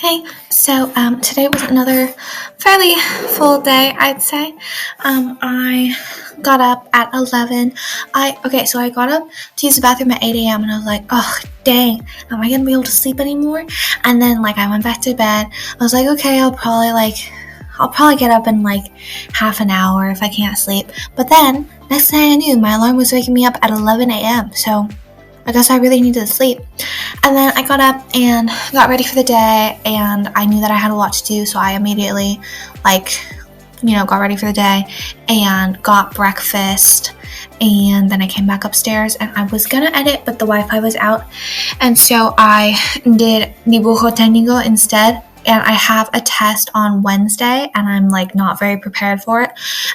Hey, so today was another fairly full day, I'd say. I got up at 11. So I got up to use the bathroom at 8 a.m. and I was like, oh, dang, am I gonna be able to sleep anymore? And then I went back to bed. I was like, okay, I'll probably get up in half an hour if I can't sleep. But then next thing I knew, my alarm was waking me up at 11 a.m. So I guess I really needed to sleep. And then I got up and got ready for the day, and I knew that I had a lot to do, so I immediately, got ready for the day and got breakfast. And then I came back upstairs, and I was gonna edit, but the Wi-Fi was out. And so I did dibujo técnico instead. And I have a test on Wednesday, and I'm not very prepared for it.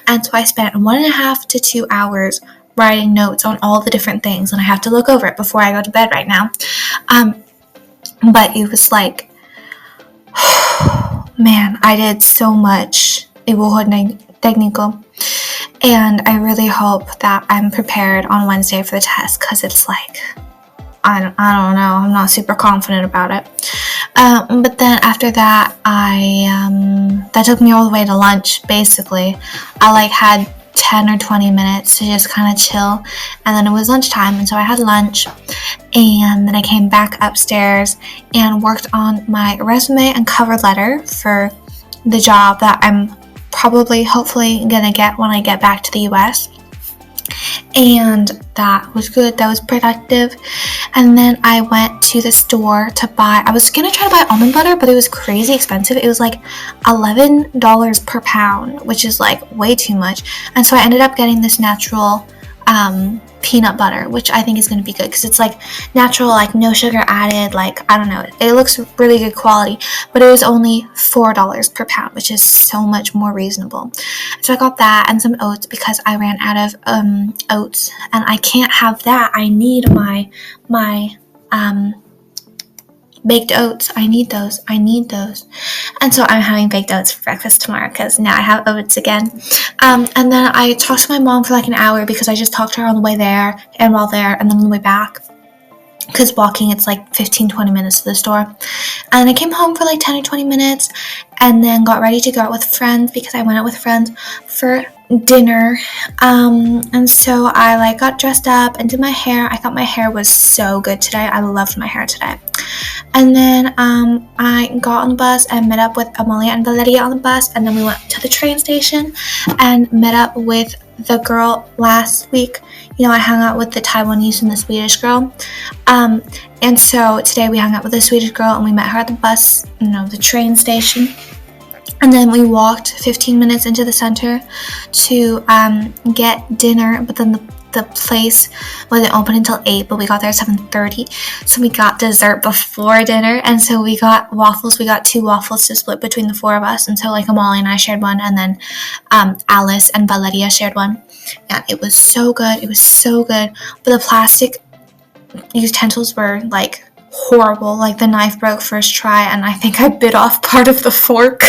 And so I spent 1.5 to 2 hours writing notes on all the different things, and I have to look over it before I go to bed right now. But it was man, I did so much dibujo técnico, and I really hope that I'm prepared on Wednesday for the test, because it's I don't know, I'm not super confident about it. But then after that, that took me all the way to lunch, basically. I had 10 or 20 minutes to just kind of chill, and then it was lunchtime, and so I had lunch, and then I came back upstairs and worked on my resume and cover letter for the job that I'm hopefully gonna get when I get back to the US. And that was good, that was productive. And then I went to the store to buy, I was gonna try to buy almond butter, but it was crazy expensive. It was $11 per pound, which is way too much. And so I ended up getting this natural peanut butter, which I think is going to be good, because it's natural, no sugar added, I don't know, it looks really good quality, but it was only $4 per pound, which is so much more reasonable. So I got that and some oats, because I ran out of oats, and I can't have that. I need my baked oats. I need those. And so I'm having baked oats for breakfast tomorrow, because now I have oats again. And then I talked to my mom for an hour, because I just talked to her on the way there and while there, and then on the way back, because walking it's 15-20 minutes to the store. And I came home for 10 or 20 minutes, and then got ready to go out with friends, because I went out with friends for dinner. And so I got dressed up and did my hair. I thought my hair was so good today. I loved my hair today. And then I got on the bus and met up with Amalia and Valeria on the bus, and then we went to the train station and met up with the girl last week. I hung out with the Taiwanese and the Swedish girl. And so today we hung out with the Swedish girl, and we met her at the bus, the train station. And then we walked 15 minutes into the center to get dinner, but then the place wasn't open until 8, but we got there at 7:30. So we got dessert before dinner, and so we got waffles. We got 2 waffles to split between the 4 of us, and so Amalia and I shared one, and then Alice and Valeria shared one. And it was so good. But the plastic utensils were horrible. The knife broke first try, and I think I bit off part of the fork.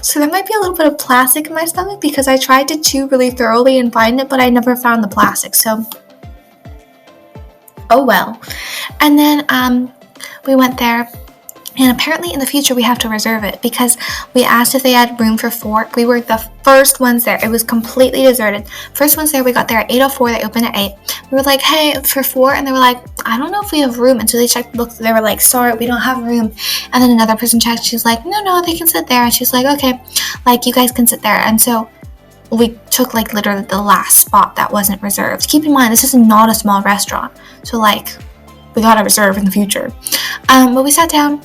So there might be a little bit of plastic in my stomach, because I tried to chew really thoroughly and find it, but I never found the plastic, so oh well. And then we went there, and apparently in the future we have to reserve it, because we asked if they had room for 4. We were the first ones there. It was completely deserted. First ones there. We got there at 8:04. They opened at 8. We were like, hey, for 4, and they were like, I don't know if we have room. And so they checked the book. They were like, sorry, we don't have room. And then another person checked. She was like, no, they can sit there. And she's like, okay, you guys can sit there. And so we took literally the last spot that wasn't reserved. Keep in mind, this is not a small restaurant, so we gotta reserve in the future. But we sat down,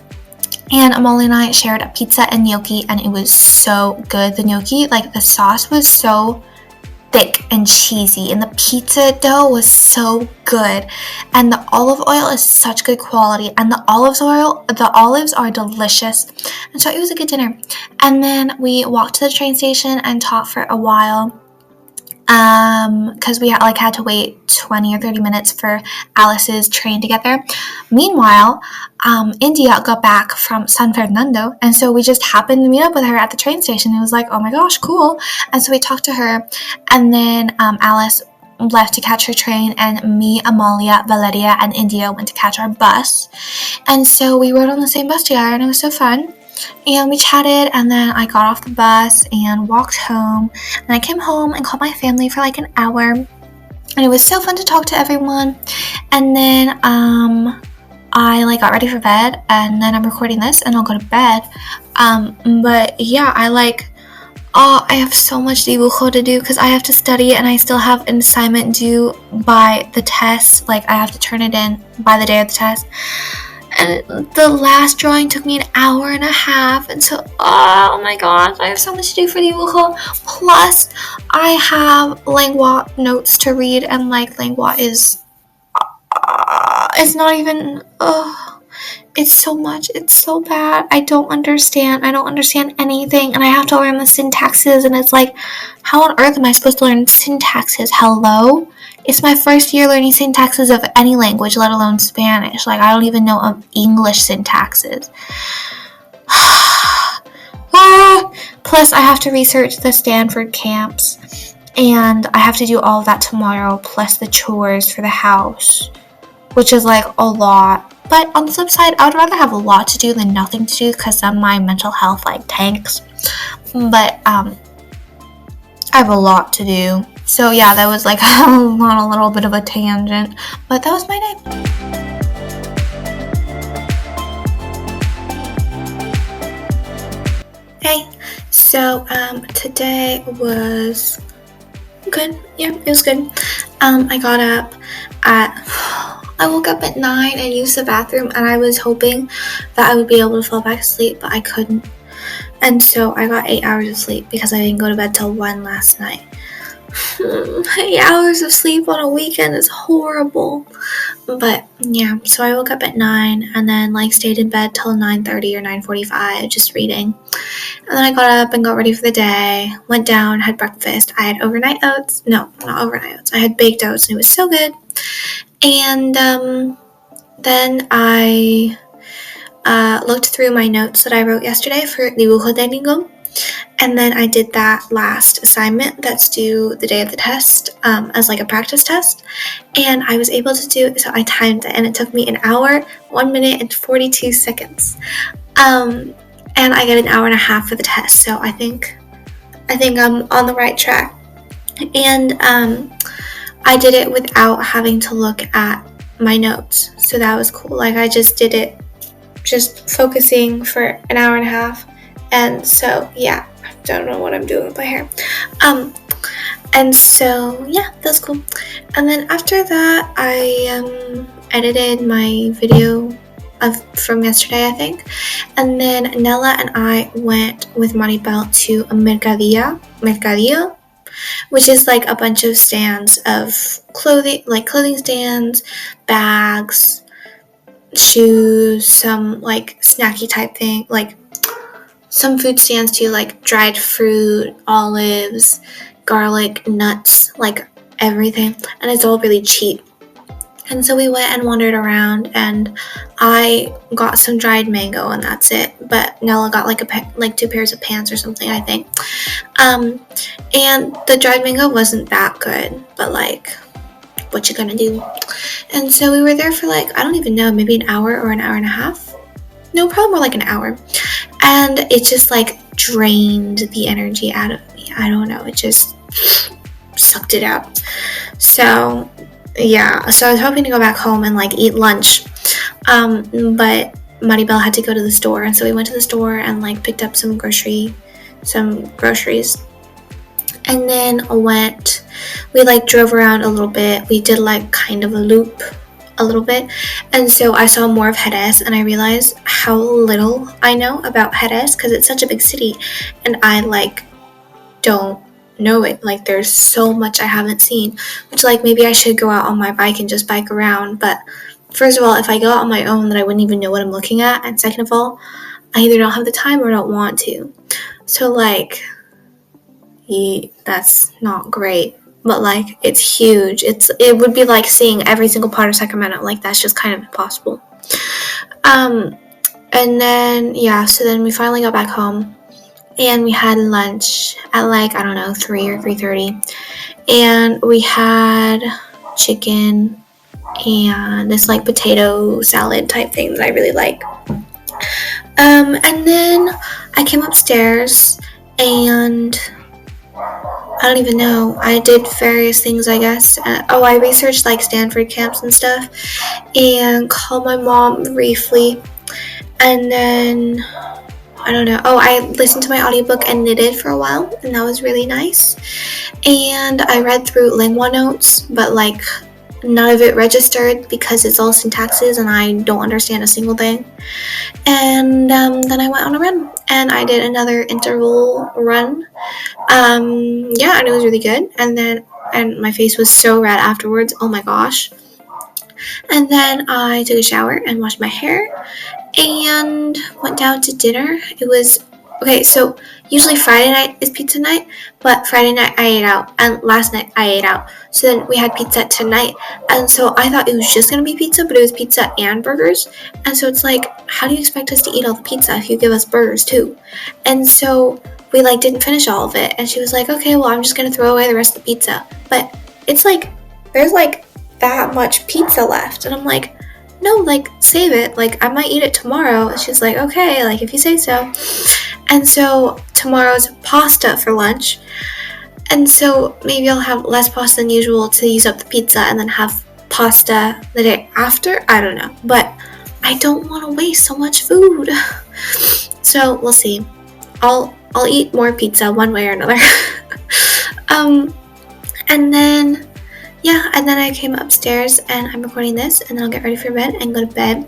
and Amalia and I shared a pizza and gnocchi, and it was so good. The gnocchi, the sauce was so thick and cheesy, and the pizza dough was so good, and the olive oil is such good quality, and the olives are delicious. And so it was a good dinner. And then we walked to the train station and talked for a while, because we had to wait 20 or 30 minutes for Alice's train to get there. Meanwhile, India got back from San Fernando, and so we just happened to meet up with her at the train station. It was oh my gosh, cool. And so we talked to her, and then Alice left to catch her train, and me, Amalia, Valeria, and India went to catch our bus. And so we rode on the same bus together, and it was so fun. And we chatted, and then I got off the bus and walked home. And I came home and called my family for like an hour. And it was so fun to talk to everyone. And then I like got ready for bed, and then I'm recording this and I'll go to bed. But yeah, I have so much dibujo to do because I have to study, and I still have an assignment due by the test. Like, I have to turn it in by the day of the test. And the last drawing took me an hour and a half, and so, oh my gosh, I have so much to do for dibujo. Plus, I have lengua notes to read, and like, lengua is, it's not even, it's so much, it's so bad. I don't understand anything, and I have to learn the syntaxes, and it's like, how on earth am I supposed to learn syntaxes? Hello? It's my first year learning syntaxes of any language, let alone Spanish. Like, I don't even know of English syntaxes. Plus, I have to research the Stanford camps, and I have to do all of that tomorrow, plus the chores for the house, which is like a lot. But on the flip side, I would rather have a lot to do than nothing to do, because then my mental health like tanks. But I have a lot to do. So yeah, that was like on a little bit of a tangent, but that was my day. Hey, so today was good. Yeah, it was good. I woke up at 9 and used the bathroom, and I was hoping that I would be able to fall back asleep, but I couldn't. And so I got 8 hours of sleep because I didn't go to bed till 1 last night. 8 hours of sleep on a weekend is horrible. But yeah, so I woke up at 9 and then like stayed in bed till 9:30 or 9:45 just reading. And then I got up and got ready for the day, went down, had breakfast. I had overnight oats. No, not overnight oats. I had baked oats, and it was so good. And then I looked through my notes that I wrote yesterday for Dibujo Técnico. And then I did that last assignment that's due the day of the test as like a practice test. And I was able to do it, so I timed it, and it took me an hour, 1 minute, and 42 seconds. And I get an hour and a half for the test, so I think I'm on the right track. And I did it without having to look at my notes, so that was cool. Like, I just did it just focusing for an hour and a half. And so, yeah, I don't know what I'm doing with my hair. And so, yeah, that was cool. And then after that, I edited my video from yesterday, I think. And then Nella and I went with Maribel to a Mercadillo, which is like a bunch of stands of clothing stands, bags, shoes, some like snacky type thing, like some food stands too, like dried fruit, olives, garlic, nuts, like everything. And it's all really cheap. And so we went and wandered around, and I got some dried mango, and that's it. But Nella got like 2 pairs of pants or something, I think. And the dried mango wasn't that good, but like, what you gonna do? And so we were there for like, I don't even know, maybe an hour or an hour and a half. No, probably more like an hour. And it just like drained the energy out of me. I don't know, it just sucked it out. So yeah, so I was hoping to go back home and like eat lunch, but Maribel had to go to the store, and so we went to the store and like picked up some groceries, and then we like drove around a little bit. We did like kind of a loop a little bit, and so I saw more of Jerez, and I realized how little I know about Jerez because it's such a big city, and I like don't know it. Like, there's so much I haven't seen, which like maybe I should go out on my bike and just bike around. But first of all, if I go out on my own, then I wouldn't even know what I'm looking at, and second of all, I either don't have the time or don't want to. So like, that's not great. But like, it's huge. It would be like seeing every single part of Sacramento. Like, that's just kind of impossible. And then yeah, so then we finally got back home, and we had lunch at like, I don't know, 3 or 3:30, and we had chicken and this like potato salad type thing that I really like. And then I came upstairs and I don't even know. I did various things, I guess. I researched like Stanford camps and stuff and called my mom briefly. And then, I don't know. I listened to my audiobook and knitted for a while, and that was really nice. And I read through Lingua notes, but like none of it registered because it's all syntaxes and I don't understand a single thing. And then I went on a run and I did another interval run. And it was really good. And my face was so red afterwards. Oh my gosh. And then I took a shower and washed my hair and went down to dinner. It was okay. So usually Friday night is pizza night, but Friday night I ate out, and last night I ate out. So then we had pizza tonight, and so I thought it was just gonna be pizza, but it was pizza and burgers. And so it's like, how do you expect us to eat all the pizza if you give us burgers too? And so we like didn't finish all of it, and she was like, okay, well, I'm just gonna throw away the rest of the pizza. But it's like there's like that much pizza left, and I'm like, no, like save it, like I might eat it tomorrow. And she's like, okay, like if you say so. And so tomorrow's pasta for lunch, and so maybe I'll have less pasta than usual to use up the pizza and then have pasta the day after. I don't know, but I don't want to waste so much food. So we'll see. I'll eat more pizza one way or another. And then I came upstairs and I'm recording this, and then I'll get ready for bed and go to bed.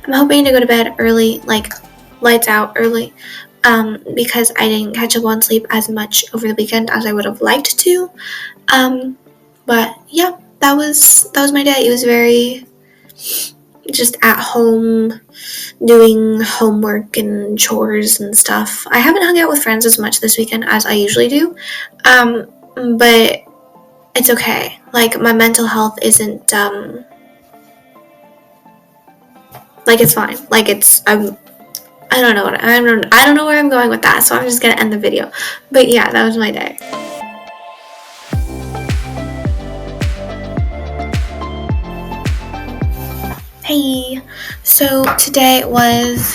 I'm hoping to go to bed early, like lights out early, because I didn't catch up on sleep as much over the weekend as I would have liked to. But yeah, that was my day. It was very just at home doing homework and chores and stuff. I haven't hung out with friends as much this weekend as I usually do, but it's okay. Like my mental health isn't like it's fine. Like it's I don't know where I'm going with that, so I'm just gonna end the video. But yeah, that was my day. Hey, so today was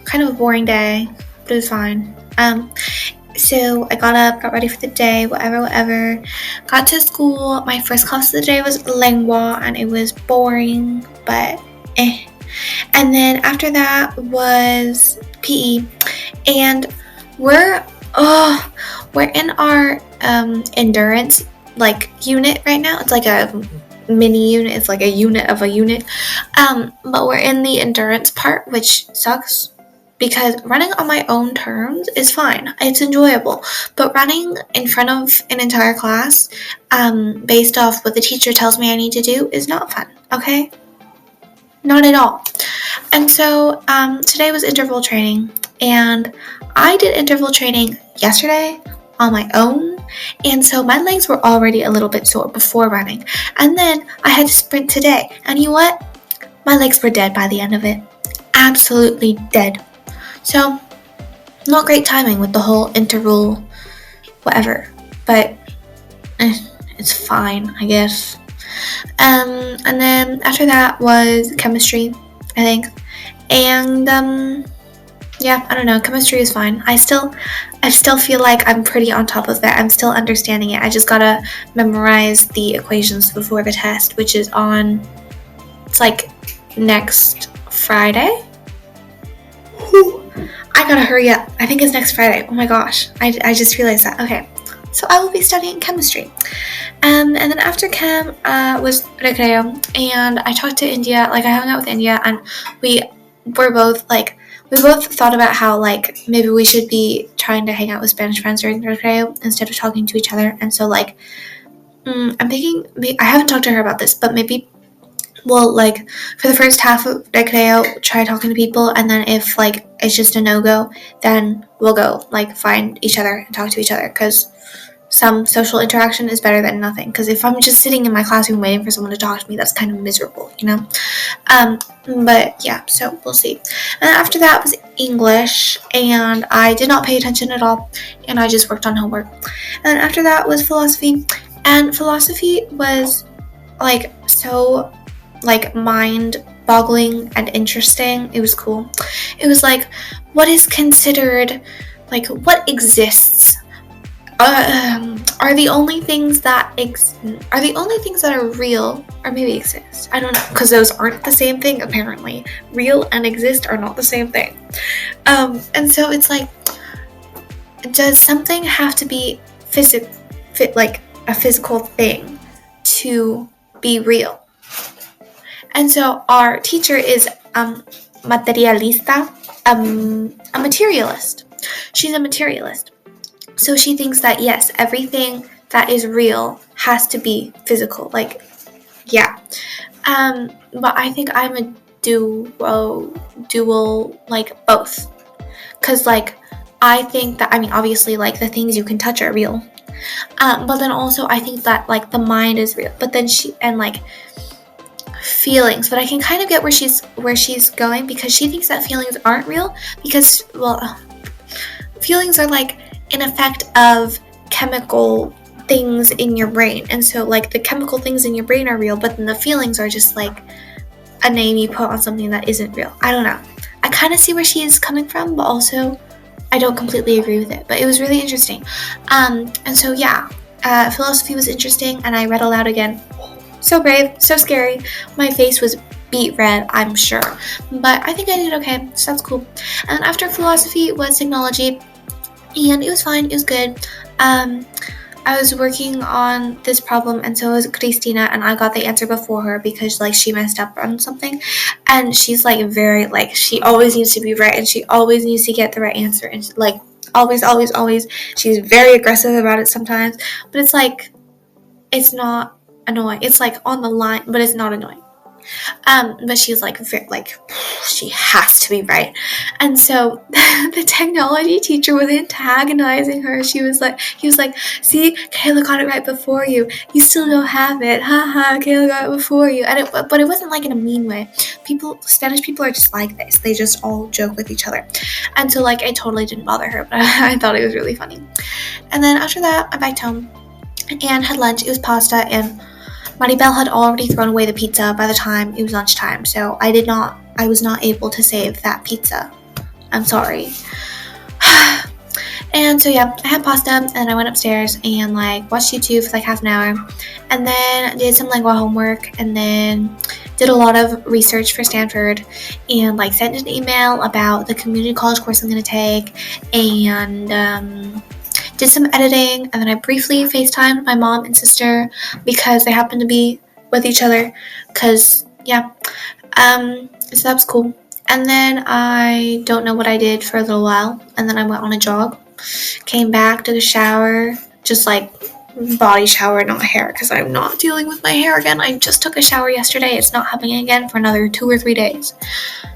kind of a boring day, but it was fine. So I got up, got ready for the day, whatever. Got to school. My first class of the day was Lingua, and it was boring, but eh. And then after that was PE, and we're in our endurance like unit right now. It's like a mini unit. It's like a unit of a unit. But we're in the endurance part, which sucks because running on my own terms is fine. It's enjoyable, but running in front of an entire class, based off what the teacher tells me I need to do, is not fun. Okay. Not at all. And so today was interval training, and I did interval training yesterday on my own, and so my legs were already a little bit sore before running, and then I had to sprint today, and you know what? My legs were dead by the end of it. Absolutely dead. So not great timing with the whole interval whatever, but it's fine, I guess. And then after that was chemistry, I think. And I don't know, chemistry is fine. I still feel like I'm pretty on top of it. I'm still understanding it. I just gotta memorize the equations before the test, which is it's like next Friday. I gotta hurry up. I think it's next Friday. Oh my gosh, I just realized that. Okay, so I will be studying chemistry. And then after chem was recreo, and I talked to India. Like I hung out with India, and we both thought about how like maybe we should be trying to hang out with Spanish friends during recreo instead of talking to each other. And so like I'm thinking, I haven't talked to her about this, but maybe we'll like for the first half of recreo try talking to people, and then if like it's just a no-go, then we'll go like find each other and talk to each other, because some social interaction is better than nothing, because if I'm just sitting in my classroom waiting for someone to talk to me, that's kind of miserable, you know. But yeah, so we'll see. And after that was English, and I did not pay attention at all, and I just worked on homework. And then after that was philosophy, and philosophy was like so like mind boggling and interesting. It was cool. It was like, what is considered, like, what exists? Are the only things that are real, or maybe exist? I don't know, because those aren't the same thing apparently. Real and exist are not the same thing. And so it's like, does something have to be like a physical thing to be real? And so our teacher is materialista, a materialist. She's a materialist. So she thinks that, yes, everything that is real has to be physical. Like, yeah. But I think I'm a dual, like, both. Because, like, I think that, I mean, obviously, like, the things you can touch are real. But then also I think that, like, the mind is real. But then feelings, but I can kind of get where she's going, because she thinks that feelings aren't real, because, well, feelings are like an effect of chemical things in your brain, and so like the chemical things in your brain are real, but then the feelings are just like a name you put on something that isn't real. I don't know. I kind of see where she is coming from, but also I don't completely agree with it, but it was really interesting. And so yeah, philosophy was interesting, and I read aloud again. So brave, so scary. My face was beet red, I'm sure, but I think I did okay, so that's cool. And after philosophy was technology, and it was fine, it was good. I was working on this problem, and so was Christina, and I got the answer before her because, like, she messed up on something, and she's, like, very, like, she always needs to be right, and she always needs to get the right answer, and she, like, always, she's very aggressive about it sometimes, but it's, like, it's not annoying. It's, like, on the line, but it's not annoying. But she's like, she has to be right. And so the technology teacher was antagonizing her. He was like, see, Kayla got it right before you. You still don't have it. Haha, Kayla got it before you. But it wasn't like in a mean way. Spanish people are just like this. They just all joke with each other. And so, like, it totally didn't bother her, but I thought it was really funny. And then after that, I biked home and had lunch. It was pasta, and Maribel had already thrown away the pizza by the time it was lunchtime, so I was not able to save that pizza. I'm sorry. And so yeah, I had pasta, and I went upstairs and, like, watched YouTube for like half an hour, and then did some lengua homework, and then did a lot of research for Stanford, and, like, sent an email about the community college course I'm going to take, and did some editing, and then I briefly FaceTimed my mom and sister because they happened to be with each other, because, yeah, so that was cool. And then I don't know what I did for a little while, and then I went on a jog, came back, took a shower, just, like, body shower, not hair, because I'm not dealing with my hair again. I just took a shower yesterday. It's not happening again for another 2 or 3 days.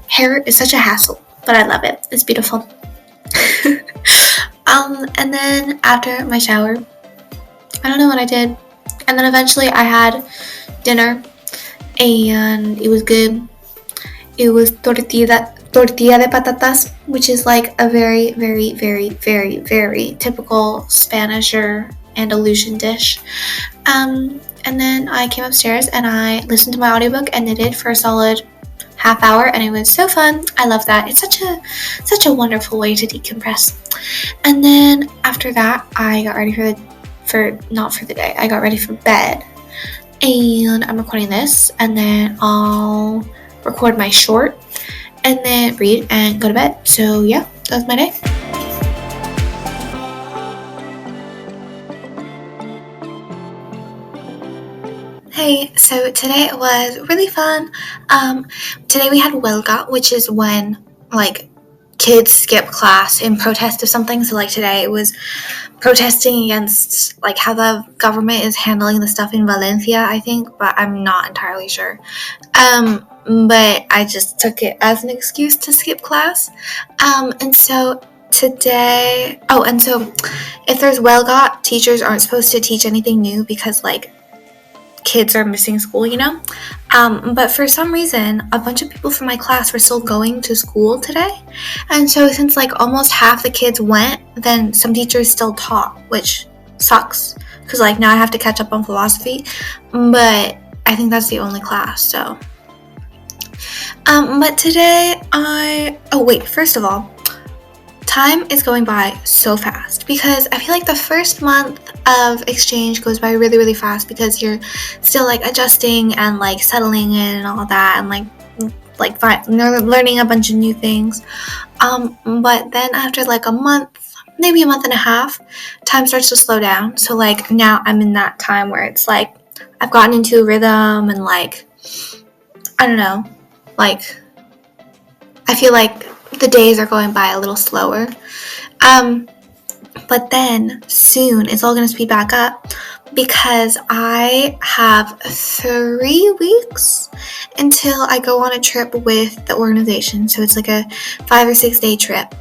Hair is such a hassle, but I love it. It's beautiful. And then after my shower, I don't know what I did. And then eventually I had dinner, and it was good. It was tortilla de patatas, which is like a very, very, very, very, very typical Spanish or Andalusian dish. And then I came upstairs and I listened to my audiobook and knitted for a solid half hour, and it was so fun. I love that. It's such a wonderful way to decompress. And then after that, I got ready not for the day. I got ready for bed, and I'm recording this, and then I'll record my short, and then read and go to bed. So yeah, that was my day. Hey, so today was really fun. Today we had huelga, which is when, like, kids skip class in protest of something. So, like, today it was protesting against, like, how the government is handling the stuff in Valencia, I think, but I'm not entirely sure. But I just took it as an excuse to skip class. And so today, oh, and so if there's WellGot, teachers aren't supposed to teach anything new because like kids are missing school, you know? But for some reason, a bunch of people from my class were still going to school today. And so since like almost half the kids went, then some teachers still taught, which sucks. Because like now I have to catch up on philosophy. But I think that's the only class, so. But today first of all, time is going by so fast because I feel like the first month of exchange goes by really, really fast because you're still like adjusting and like settling in and all that and like learning a bunch of new things. But then after like a month, maybe a month and a half, time starts to slow down. So like now I'm in that time where it's like I've gotten into a rhythm and like, I don't know, like I feel like the days are going by a little slower. But then soon it's all going to speed back up because I have 3 weeks until I go on a trip with the organization. So it's like a 5 or 6 day trip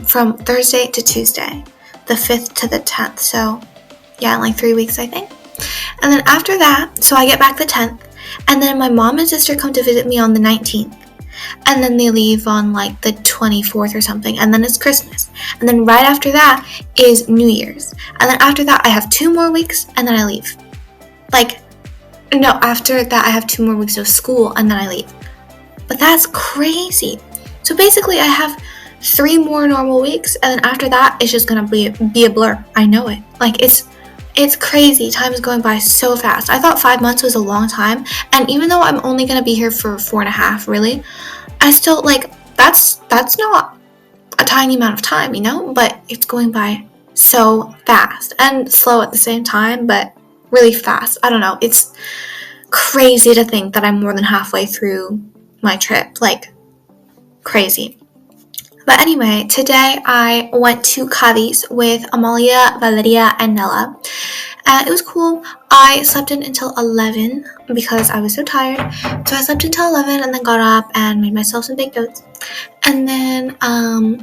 from Thursday to Tuesday, the 5th to the 10th. So yeah, in like 3 weeks, I think. And then after that, so I get back the 10th, and then my mom and sister come to visit me on the 19th. And then they leave on like the 24th or something, and then it's Christmas. And then right after that is New Year's. And then after that I have 2 more weeks and then I leave. After that I have 2 more weeks of school and then I leave. But that's crazy. So basically I have 3 more normal weeks, and then after that it's just gonna be a blur. I know it. Like it's crazy. Time is going by so fast. I thought 5 months was a long time, and even though I'm only gonna be here for 4.5, really, I still like that's not a tiny amount of time, you know, but it's going by so fast and slow at the same time, but really fast. I don't know. It's crazy to think that I'm more than halfway through my trip. Like crazy. But anyway, today I went to Cadiz with Amalia, Valeria, and Nella. It was cool. I slept in until 11 because I was so tired. So I slept until 11 and then got up and made myself some baked oats. And then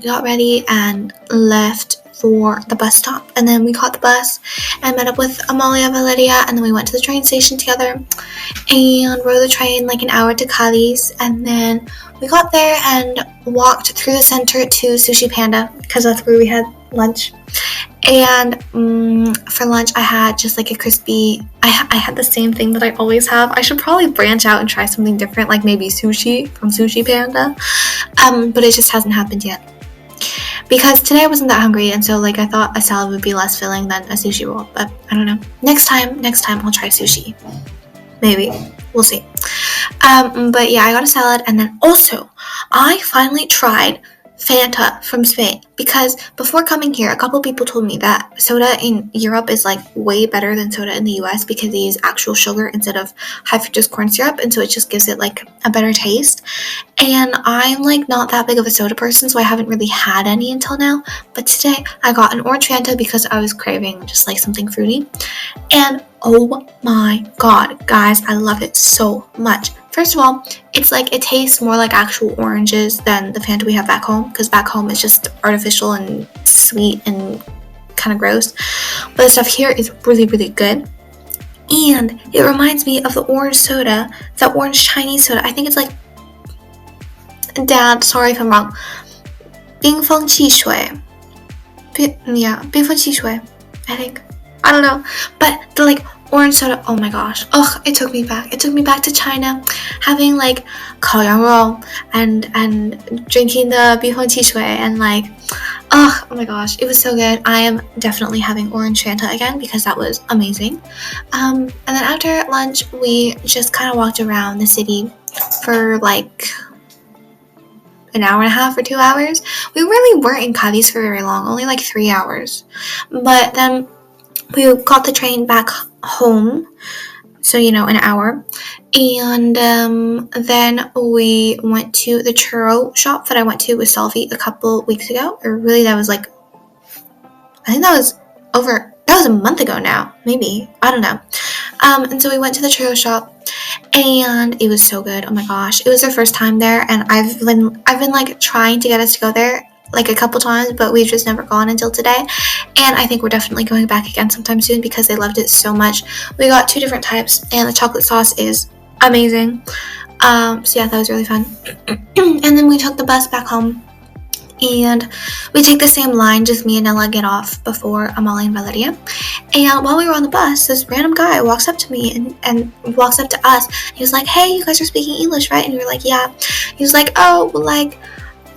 got ready and left for the bus stop. And then we caught the bus and met up with Amalia, Valeria, and then we went to the train station together and rode the train like an hour to Cadiz. And then we got there and walked through the center to Sushi Panda because that's where we had lunch. And for lunch I had just like a crispy, I had the same thing that I always have. I should probably branch out and try something different, like maybe sushi from Sushi Panda, but it just hasn't happened yet because today I wasn't that hungry, and so like I thought a salad would be less filling than a sushi roll. But I don't know, next time I'll try sushi, maybe, we'll see. But yeah, I got a salad, and then also I finally tried Fanta from Spain because before coming here a couple people told me that soda in Europe is like way better than soda in the US because they use actual sugar instead of high fructose corn syrup, and so it just gives it like a better taste. And I'm like not that big of a soda person, so I haven't really had any until now. But today I got an orange Fanta because I was craving just like something fruity, and oh my god, guys, I love it so much. First of all, it's like it tastes more like actual oranges than the Fanta we have back home, because back home it's just artificial and sweet and kind of gross. But the stuff here is really, really good. And it reminds me of the orange soda, the orange Chinese soda. I think it's like, Dad, sorry if I'm wrong. 冰峰汽水. Yeah, 冰峰汽水, I think. I don't know. But the like orange soda, oh my gosh. Ugh, it took me back. It took me back to China, having like 烤羊肉 and drinking the 冰峰汽水 and like, oh my gosh, it was so good. I am definitely having orange Fanta again because that was amazing. And then after lunch, we just kind of walked around the city for like an hour and a half or 2 hours. We really weren't in Cadiz for very long, only like 3 hours. But then we got the train back home, so an hour, and then we went to the churro shop that I went to with Selfie a couple weeks ago, or really that was like, I think that was a month ago now, maybe, I don't know. And so we went to the churro shop, and it was so good. Oh my gosh, it was our first time there, and I've been like trying to get us to go there like a couple times, but we've just never gone until today. And I think we're definitely going back again sometime soon because they loved it so much. We got 2 different types, and the chocolate sauce is amazing. So yeah, that was really fun. And then we took the bus back home, and we take the same line, just me and Ella get off before Amalia and Valeria. And while we were on the bus, this random guy walks up to me and walks up to us. He was like, "Hey, you guys are speaking English, right?" And we were like, "Yeah." He was like, "Oh, well, like,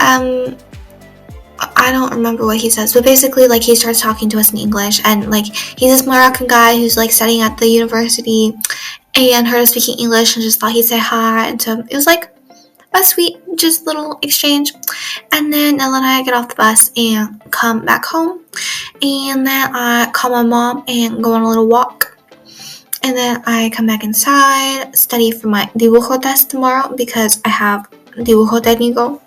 I don't remember what he says, but basically, like, he starts talking to us in English, and, like, he's this Moroccan guy who's, like, studying at the university, and heard us speaking English, and just thought he'd say hi, and so it was, like, a sweet, just little exchange. And then Ella and I get off the bus and come back home, and then I call my mom and go on a little walk, and then I come back inside, study for my dibujo test tomorrow, because I have dibujo técnico.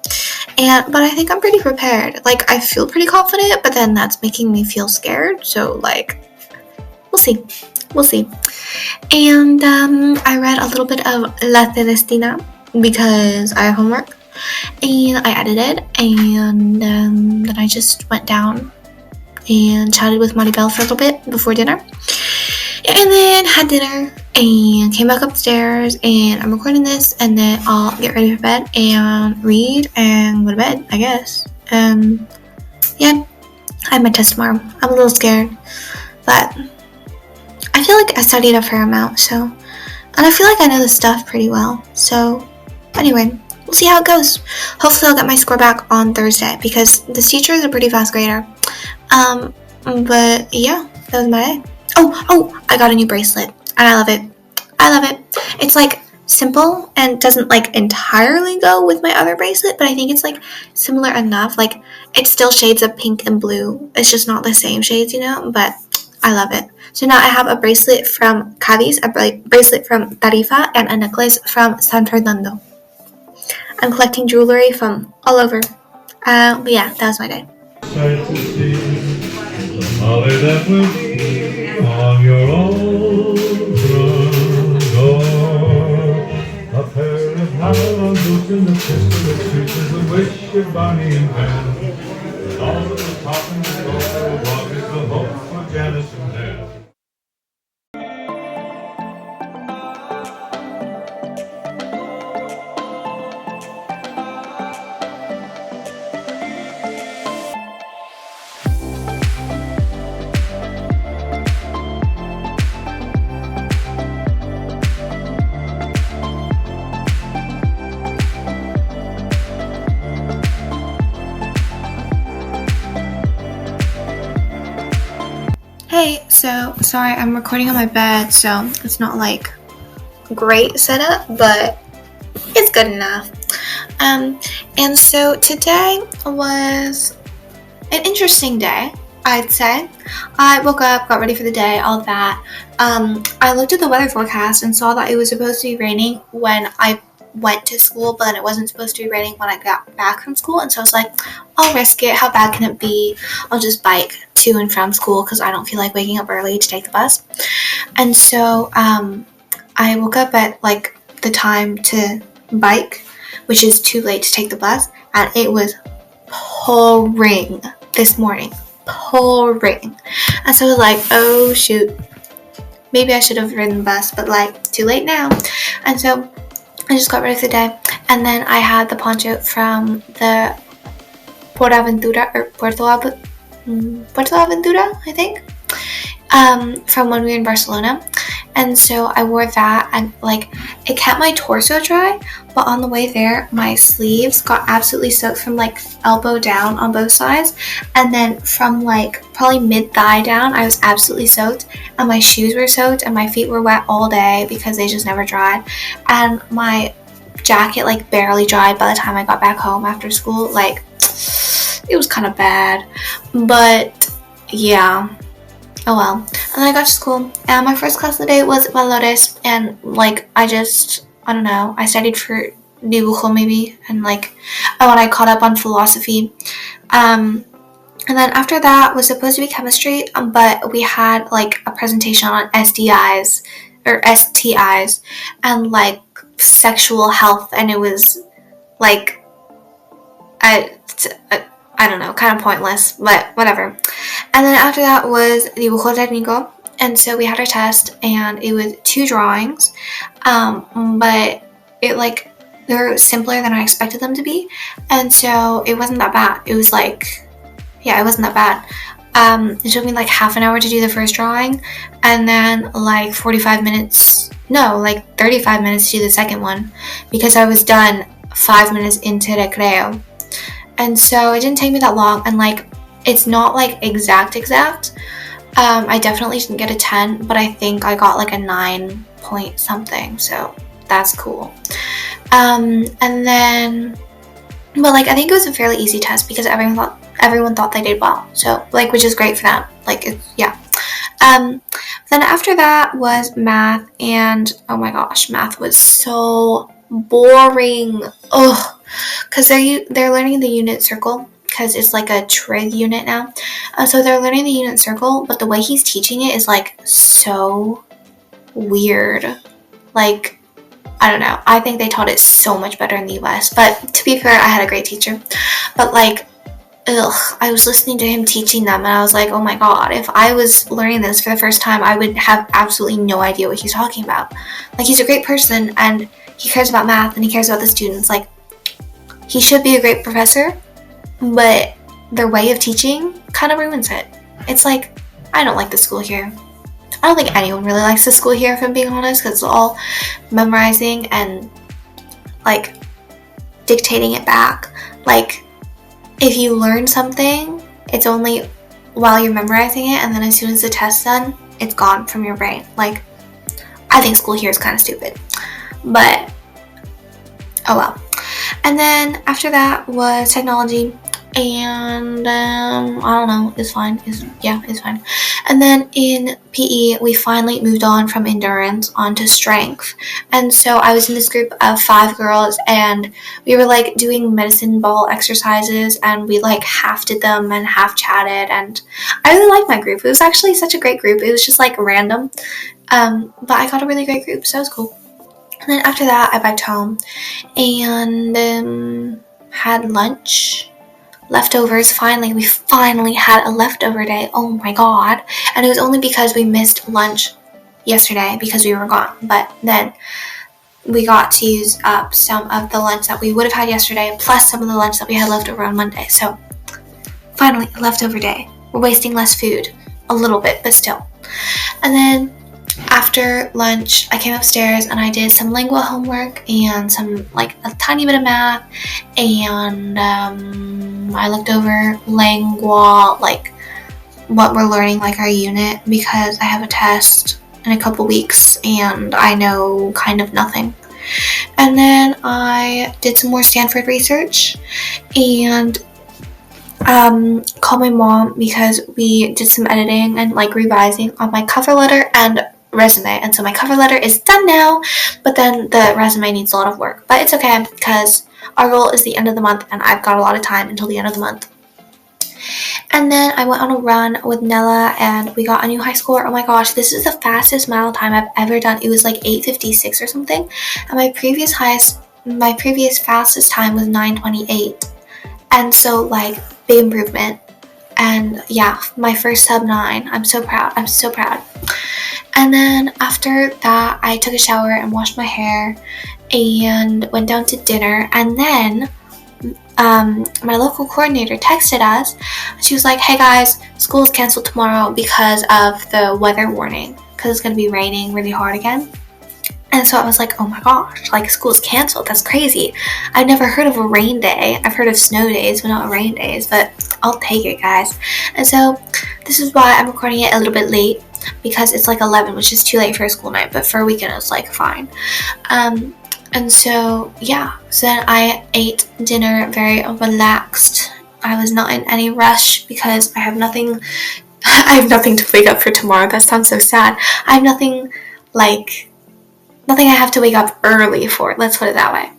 But I think I'm pretty prepared. Like, I feel pretty confident, but then that's making me feel scared. So, like, we'll see. And I read a little bit of La Celestina because I have homework, and I edited, and then I just went down and chatted with Maribel for a little bit before dinner, and then had dinner and came back upstairs, and I'm recording this, and then I'll get ready for bed and read and go to bed, I guess. Yeah, I have my test tomorrow. I'm a little scared, but I feel like I studied a fair amount, so, and I feel like I know the stuff pretty well, so anyway, we'll see how it goes. Hopefully I'll get my score back on Thursday, because this teacher is a pretty fast grader. But yeah, that was my day. Oh, I got a new bracelet, and I love it. It's like simple and doesn't like entirely go with my other bracelet, but I think it's like similar enough. Like, it's still shades of pink and blue. It's just not the same shades, but I love it. So now I have a bracelet from Cadiz, a bracelet from Tarifa, and a necklace from San Fernando. I'm collecting jewelry from all over. But yeah, that was my day. On your own front door, a pair of halogens in the pistol that shoots a wish of Bonnie and Ben. And all of the talking to go walk is the hope for Janice and Dan. Hey, so sorry, I'm recording on my bed, so it's not like great setup, but it's good enough. And so today was an interesting day, I'd say. I woke up, got ready for the day, all that. I looked at the weather forecast and saw that it was supposed to be raining when I went to school, but then it wasn't supposed to be raining when I got back from school, and so I was like, I'll risk it. How bad can it be? I'll just bike to and from school because I don't feel like waking up early to take the bus. And so I woke up at like the time to bike, which is too late to take the bus, and it was pouring this morning. Pouring. And so I was like, oh shoot, maybe I should have ridden the bus, but like, too late now. And so I just got ready for the day, and then I had the poncho from the Puerto Aventura, I think, from when we were in Barcelona. And so I wore that, and like, it kept my torso dry, but on the way there my sleeves got absolutely soaked from like elbow down on both sides, and then from like probably mid-thigh down I was absolutely soaked, and my shoes were soaked, and my feet were wet all day because they just never dried, and my jacket like barely dried by the time I got back home after school. Like, it was kind of bad, but yeah, oh well. And then I got to school, and my first class of the day was Valores, and like, I don't know, I studied for dibujo maybe, and like, and I caught up on philosophy. And then after that was supposed to be chemistry, but we had like a presentation on STIs, and like sexual health, and it was like, I I don't know, kind of pointless, but whatever. And then after that was dibujo técnico. And so we had our test, and it was 2 drawings, but it like, they're simpler than I expected them to be, and so it wasn't that bad. It was like, yeah, it wasn't that bad. It took me like half an hour to do the first drawing, and then like 35 minutes, no, like 35 minutes to do the second one, because I was done 5 minutes into recreo. And so it didn't take me that long, and like, it's not like exact. I definitely didn't get a 10, but I think I got like a 9 point something, so that's cool. And then, but like, I think it was a fairly easy test because everyone thought they did well, so like, which is great for them. Like, it's, yeah. Then after that was math, and oh my gosh, math was so boring. Ugh, because they're learning the unit circle, because it's like a trig unit now. So they're learning the unit circle, but the way he's teaching it is like so weird. Like, I don't know. I think they taught it so much better in the US. But to be fair, I had a great teacher. But like, I was listening to him teaching them, and I was like, oh my god, if I was learning this for the first time, I would have absolutely no idea what he's talking about. Like, he's a great person, and he cares about math, and he cares about the students. Like, he should be a great professor, but their way of teaching kind of ruins it. It's like, I don't like the school here. I don't think anyone really likes the school here, if I'm being honest, because it's all memorizing and like dictating it back. Like, if you learn something, it's only while you're memorizing it, and then as soon as the test's done, it's gone from your brain. Like, I think school here is kind of stupid, but oh well. And then after that was technology, and I don't know, it's fine. It's fine. And then in PE, we finally moved on from endurance onto strength. And so I was in this group of 5 girls, and we were like doing medicine ball exercises, and we like half did them and half chatted, and I really liked my group. It was actually such a great group. It was just like random, but I got a really great group, so it was cool. And then after that, I biked home and had lunch. Leftovers. We finally had a leftover day. Oh my god. And it was only because we missed lunch yesterday because we were gone. But then we got to use up some of the lunch that we would have had yesterday, plus some of the lunch that we had left over on Monday. So finally, a leftover day. We're wasting less food. A little bit, but still. And then after lunch, I came upstairs and I did some lingua homework and some, like, a tiny bit of math, and I looked over lingua, like, what we're learning, like, our unit, because I have a test in a couple weeks and I know kind of nothing. And then I did some more Stanford research and called my mom because we did some editing and, like, revising on my cover letter and resume, and so my cover letter is done now, but then the resume needs a lot of work, but it's okay because our goal is the end of the month and I've got a lot of time until the end of the month. And then I went on a run with Nella and we got a new high score. Oh my gosh, this is the fastest mile time I've ever done. It was like 8:56 or something, and my previous fastest time was 9:28, and so, like, big improvement. And yeah, my first sub 9. I'm so proud. And then after that, I took a shower and washed my hair and went down to dinner. And then my local coordinator texted us. She was like, hey guys, school is canceled tomorrow because of the weather warning, because it's going to be raining really hard again. And so I was like, oh my gosh, like, school's canceled. That's crazy. I've never heard of a rain day. I've heard of snow days, but not rain days, but I'll take it, guys. And so this is why I'm recording it a little bit late, because it's like 11, which is too late for a school night, but for a weekend it's like fine. And so yeah, so then I ate dinner very relaxed. I was not in any rush because I have nothing to wake up for tomorrow. That sounds so sad. I have nothing I have to wake up early for, let's put it that way.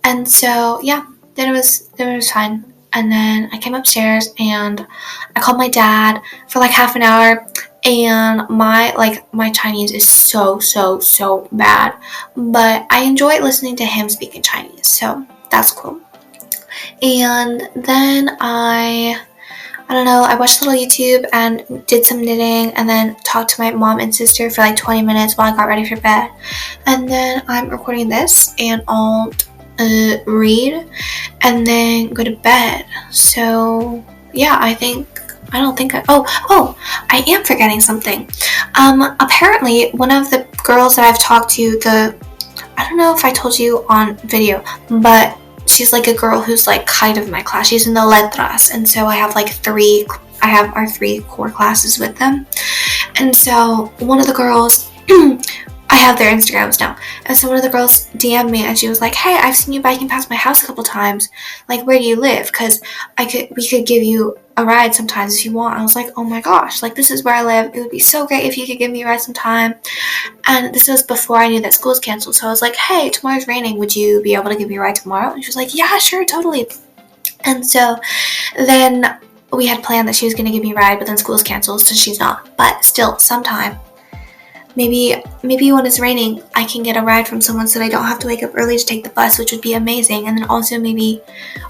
And so yeah, dinner was fine. And then I came upstairs and I called my dad for like half an hour, and my Chinese is so bad, but I enjoy listening to him speak in Chinese, so that's cool. And then I don't know, I watched a little YouTube and did some knitting and then talked to my mom and sister for like 20 minutes while I got ready for bed. And then I'm recording this and I'll read and then go to bed. So yeah, I am forgetting something. Apparently one of the girls that I've talked to, I don't know if I told you on video, but she's like a girl who's like kind of my class. She's in the letras, and so I have our 3 core classes with them. And so one of the girls, I have their Instagrams now, and so one of the girls DM'd me and she was like, "Hey, I've seen you biking past my house a couple times. Like, where do you live? Because we could give you a ride sometimes if you want." I was like, "Oh my gosh, like this is where I live. It would be so great if you could give me a ride sometime." And this was before I knew that school was canceled. So I was like, "Hey, tomorrow's raining. Would you be able to give me a ride tomorrow?" And she was like, "Yeah, sure, totally." And so then we had planned that she was going to give me a ride, but then school's canceled, so she's not. But still, sometime, maybe when it's raining, I can get a ride from someone so that I don't have to wake up early to take the bus, which would be amazing. And then also maybe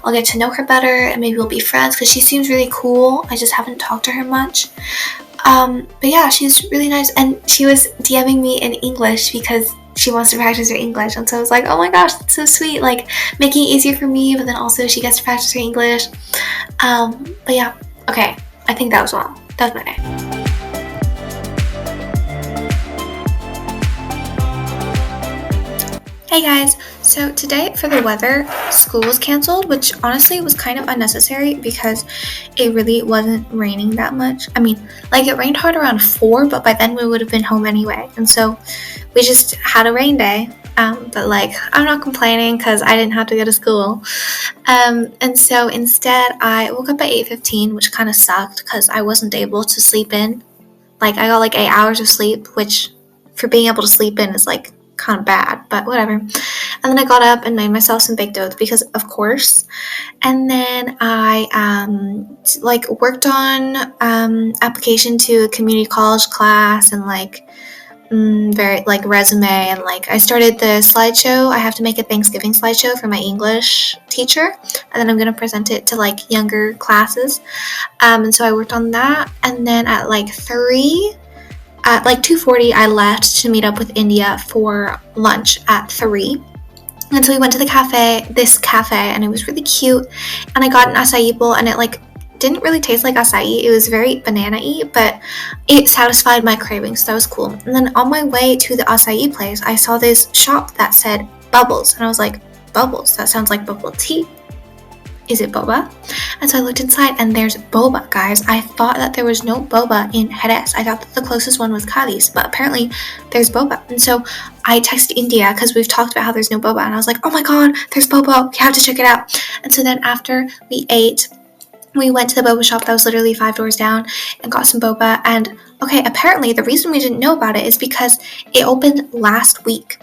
I'll get to know her better and maybe we'll be friends because she seems really cool. I just haven't talked to her much. But yeah, she's really nice, and she was DMing me in English because she wants to practice her English, and so I was like, oh my gosh, that's so sweet, like making it easier for me, but then also she gets to practice her English. But yeah, okay, I think that was wrong. That was my day. Hey guys, so today for the weather, school was canceled, which honestly was kind of unnecessary because it really wasn't raining that much. I mean, like it rained hard around 4, but by then we would have been home anyway. And so we just had a rain day. But like, I'm not complaining because I didn't have to go to school. And so instead I woke up at 8:15, which kind of sucked because I wasn't able to sleep in. Like I got like 8 hours of sleep, which for being able to sleep in is like kind of bad, but whatever. And then I got up and made myself some baked oats because of course. And then I worked on application to a community college class and very like resume, and like I started the slideshow. I have to make a Thanksgiving slideshow for my English teacher, and then I'm going to present it to like younger classes. And so I worked on that, and then at like 2:40, I left to meet up with India for lunch at 3. And so we went to this cafe, and it was really cute. And I got an acai bowl, and it like didn't really taste like acai. It was very banana-y, but it satisfied my cravings, so that was cool. And then on my way to the acai place, I saw this shop that said Bubbles, and I was like, Bubbles? That sounds like bubble tea. Is it boba? And so I looked inside and there's boba, guys. I thought that there was no boba in Jerez. I thought that the closest one was Cadiz, but apparently there's boba. And so I texted India because we've talked about how there's no boba, and I was like, oh my god, there's boba. We have to check it out. And so then after we ate, we went to the boba shop that was literally 5 doors down and got some boba. And okay, apparently the reason we didn't know about it is because it opened last week.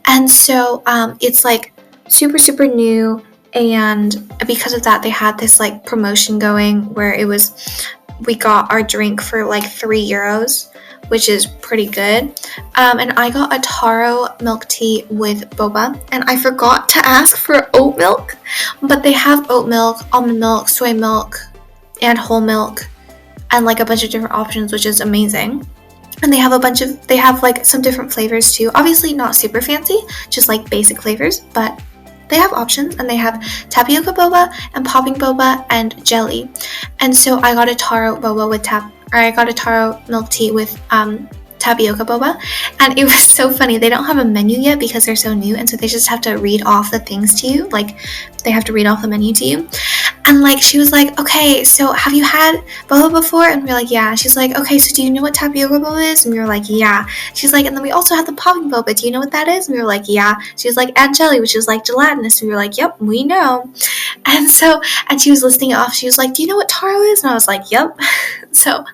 And so it's like super, super new. And because of that, they had this like promotion going where we got our drink for like €3, which is pretty good. And I got a taro milk tea with boba, and I forgot to ask for oat milk, but they have oat milk, almond milk, soy milk, and whole milk, and like a bunch of different options, which is amazing. And they have like some different flavors too. Obviously not super fancy, just like basic flavors, but they have options, and they have tapioca boba and popping boba and jelly. And so I got a taro milk tea with tapioca boba, and it was so funny. They don't have a menu yet because they're so new, and so they just have to read off the things to you. Like they have to read off the menu to you. And like she was like, okay, so have you had boba before? And we were like, yeah. She's like, okay, so do you know what tapioca boba is? And we were like, yeah. She's like, and then we also have the popping boba. Do you know what that is? And we were like, yeah. She was like, and jelly, which is like gelatinous. And we were like, yep, we know. And she was listing it off. She was like, do you know what taro is? And I was like, yep. So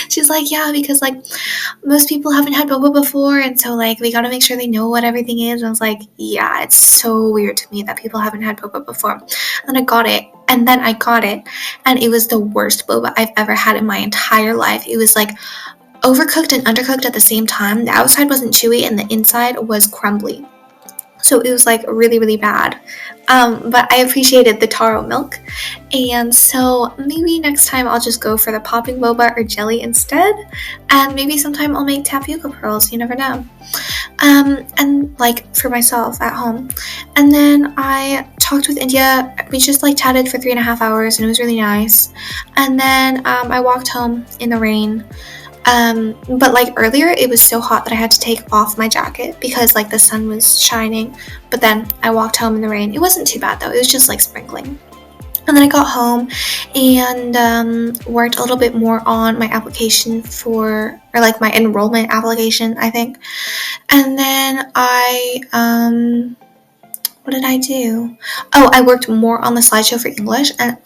she's like, yeah, because like most people haven't had boba before, and so like we gotta make sure they know what everything is. And I was like, yeah, it's so weird to me that people haven't had boba before. And then I got it, and it was the worst boba I've ever had in my entire life. It was like overcooked and undercooked at the same time. The outside wasn't chewy and the inside was crumbly. so it was like really, really bad. But I appreciated the taro milk, and so maybe next time I'll just go for the popping boba or jelly instead, and maybe sometime I'll make tapioca pearls, you never know. And like for myself at home. And then I talked with India. We just like chatted for 3.5 hours, and it was really nice. And then I walked home in the rain. But like earlier, it was so hot that I had to take off my jacket because like the sun was shining. But then I walked home in the rain. It wasn't too bad though. It was just like sprinkling. And then I got home and worked a little bit more on my application or like my enrollment application, I think. And then what did I do? Oh, I worked more on the slideshow for English, and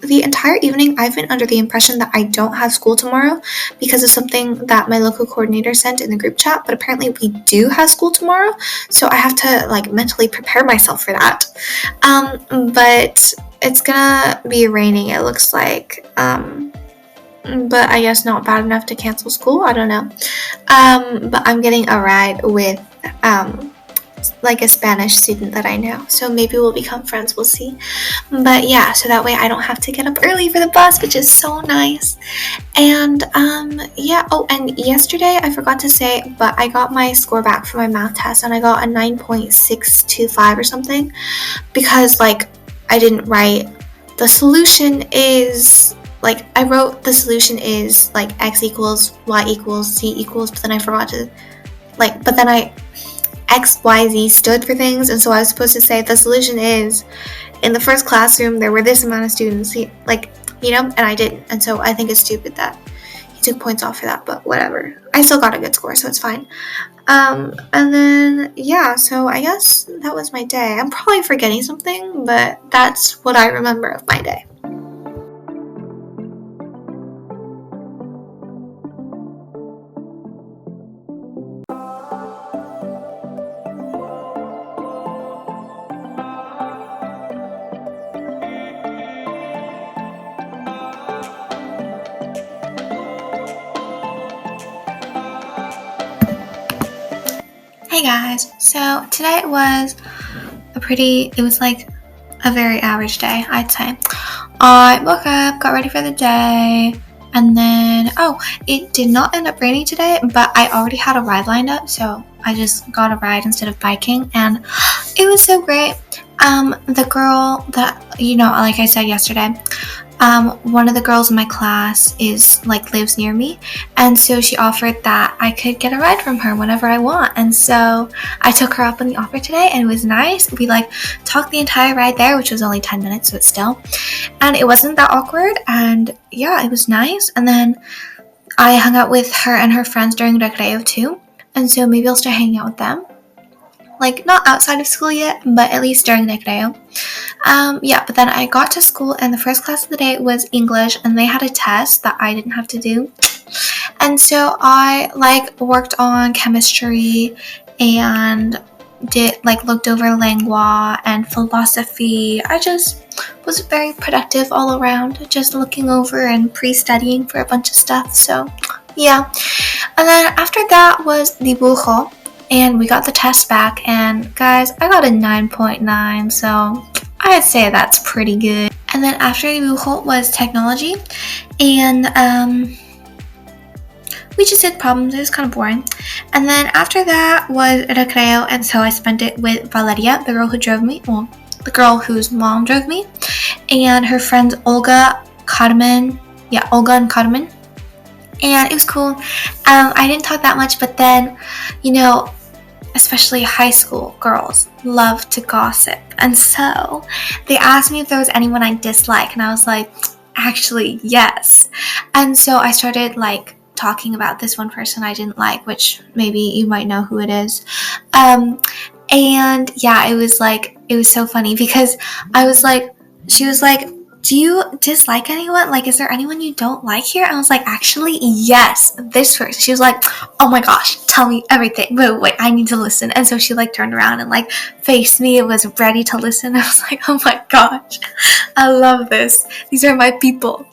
the entire evening, I've been under the impression that I don't have school tomorrow because of something that my local coordinator sent in the group chat, but apparently we do have school tomorrow, so I have to like mentally prepare myself for that. But it's gonna be raining, it looks like, but I guess not bad enough to cancel school, I don't know. But I'm getting a ride with, like a Spanish student that I know, so maybe we'll become friends, we'll see. But yeah, so that way I don't have to get up early for the bus, which is so nice. And yeah, oh, and yesterday I forgot to say, but I got my score back for my math test, and I got a 9.625 or something, because like I didn't write the solution is like, I wrote the solution is like x equals y equals z equals, but then I forgot to like, but then X, Y, Z stood for things, and so I was supposed to say the solution is, in the first classroom there were this amount of students, like, you know, and I didn't, and so I think it's stupid that he took points off for that, but whatever. I still got a good score, so it's fine. And then, yeah, so I guess that was my day. I'm probably forgetting something, but that's what I remember of my day. Hey guys, so today was like a very average day, I'd say. I woke up, got ready for the day, and then, it did not end up raining today, but I already had a ride lined up, so I just got a ride instead of biking, and it was so great. The girl that, like I said yesterday, one of the girls in my class lives near me, and so she offered that I could get a ride from her whenever I want, and so I took her up on the offer today, and it was nice. We talked the entire ride there, which was only 10 minutes, so it's still, and it wasn't that awkward, and yeah, it was nice. And then I hung out with her and her friends during recreo too, and so maybe I'll start hanging out with them. Not outside of school yet, but at least during recreo. But then I got to school, and the first class of the day was English, and they had a test that I didn't have to do. And so I worked on chemistry and looked over lengua and philosophy. I just was very productive all around, just looking over and pre-studying for a bunch of stuff. So yeah. And then after that was dibujo. And we got the test back, and guys, I got a 9.9, so I'd say that's pretty good. And then after dibujo was technology, and we just did problems. It was kind of boring. And then after that was recreo, and so I spent it with Valeria, the girl who drove me, the girl whose mom drove me, and her friends Olga and Carmen. And it was cool. I didn't talk that much, but then, especially high school girls love to gossip. And so they asked me if there was anyone I dislike, and I was like, actually, yes. And so I started talking about this one person I didn't like, which maybe you might know who it is. And yeah, it was so funny because she was like, do you dislike anyone? Is there anyone you don't like here? I was like, actually, yes, this person. She was like, oh my gosh, tell me everything. Wait, I need to listen. And so she turned around and faced me and was ready to listen. I was like, oh my gosh, I love this. These are my people.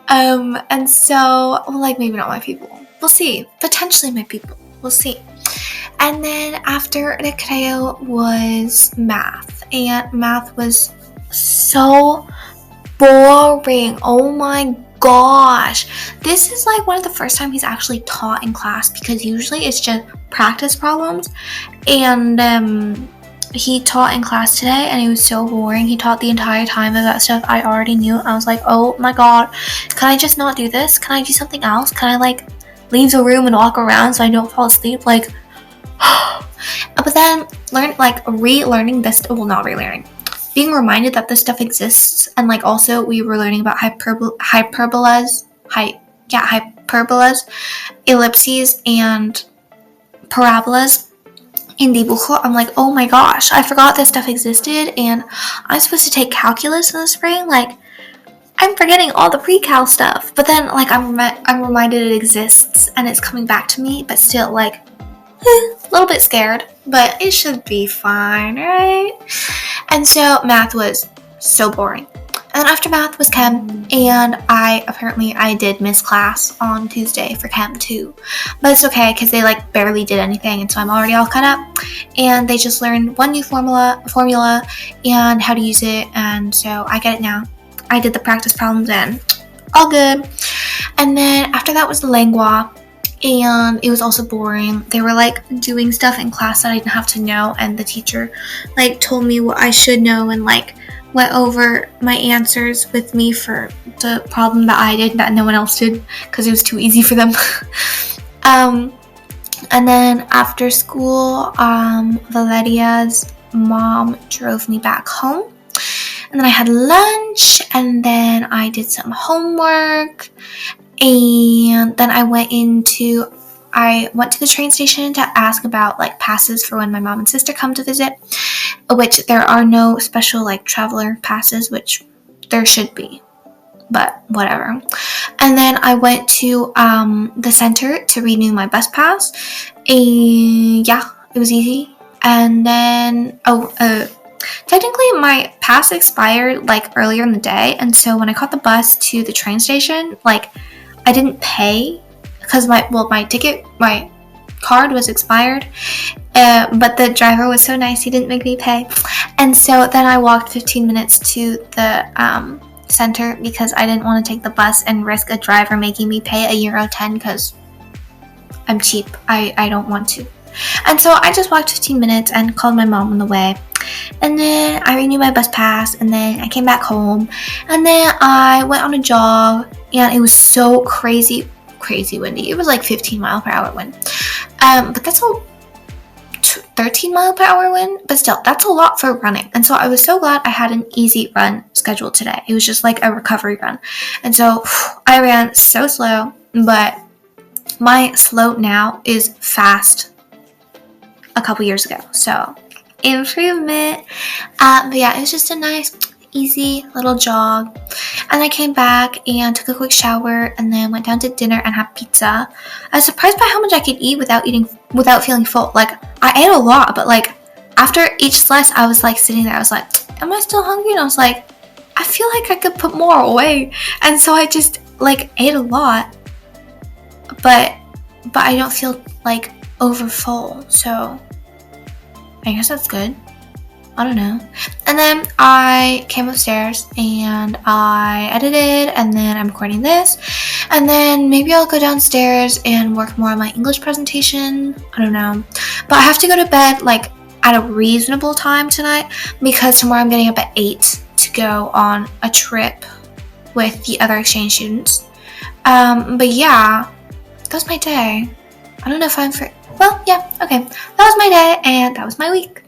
And so, maybe not my people. We'll see. Potentially my people. We'll see. And then after recreo was math, and math was so boring. Oh my gosh. This is like one of the first time he's actually taught in class, because usually it's just practice problems. And he taught in class today and it was so boring. He taught the entire time about stuff I already knew. I was like, oh my god, can I just not do this? Can I do something else? Can I like leave the room and walk around so I don't fall asleep? Like but then relearning this, well, not relearning, being reminded that this stuff exists. And like also we were learning about hyperbolas, ellipses and parabolas in dibujo. I'm like, oh my gosh, I forgot this stuff existed, and I'm supposed to take calculus in the spring. Like, I'm forgetting all the pre-cal stuff. But then like I'm reminded it exists and it's coming back to me, but still like a little bit scared, but it should be fine, right? And so math was so boring. And then after math was chem, and I did miss class on Tuesday for chem too. But it's okay, because they like barely did anything, and so I'm already all caught up. And they just learned one new formula and how to use it, and so I get it now. I did the practice problems and all good. And then after that was the lengua, and it was also boring. They were like doing stuff in class that I didn't have to know, and the teacher like told me what I should know and like went over my answers with me for the problem that I did that no one else did, because it was too easy for them. And then after school, Valeria's mom drove me back home, and then I had lunch, and then I did some homework, and then I went to the train station to ask about like passes for when my mom and sister come to visit, which there are no special like traveler passes, which there should be, but whatever. And then I went to the center to renew my bus pass, and yeah, it was easy. And then technically my pass expired like earlier in the day, and so when I caught the bus to the train station, like I didn't pay because my card was expired, but the driver was so nice, he didn't make me pay. And so then I walked 15 minutes to the center, because I didn't want to take the bus and risk a driver making me pay €10, because I'm cheap. I don't want to. And so I just walked 15 minutes and called my mom on the way. And then I renewed my bus pass, and then I came back home, and then I went on a jog, and it was so crazy windy. It was like 15 mile per hour wind. But that's a 13 mile per hour wind, but still, that's a lot for running. And so I was so glad I had an easy run scheduled today. It was just like a recovery run. And so I ran so slow, but my slow now is fast a couple years ago. So improvement. But yeah, it was just a nice, easy little jog. And I came back and took a quick shower, and then went down to dinner and had pizza. I was surprised by how much I could eat without feeling full. Like, I ate a lot, but like after each slice, I was like sitting there, I was like, am I still hungry? And I was like, I feel like I could put more away. And so I just like ate a lot, but I don't feel like over full. So I guess that's good. I don't know. And then I came upstairs and I edited, and then I'm recording this, and then maybe I'll go downstairs and work more on my English presentation. I don't know. But I have to go to bed like at a reasonable time tonight, because tomorrow I'm getting up at 8 to go on a trip with the other exchange students. But yeah, that was my day. I don't know if I'm free. Well, yeah, okay. That was my day, and that was my week.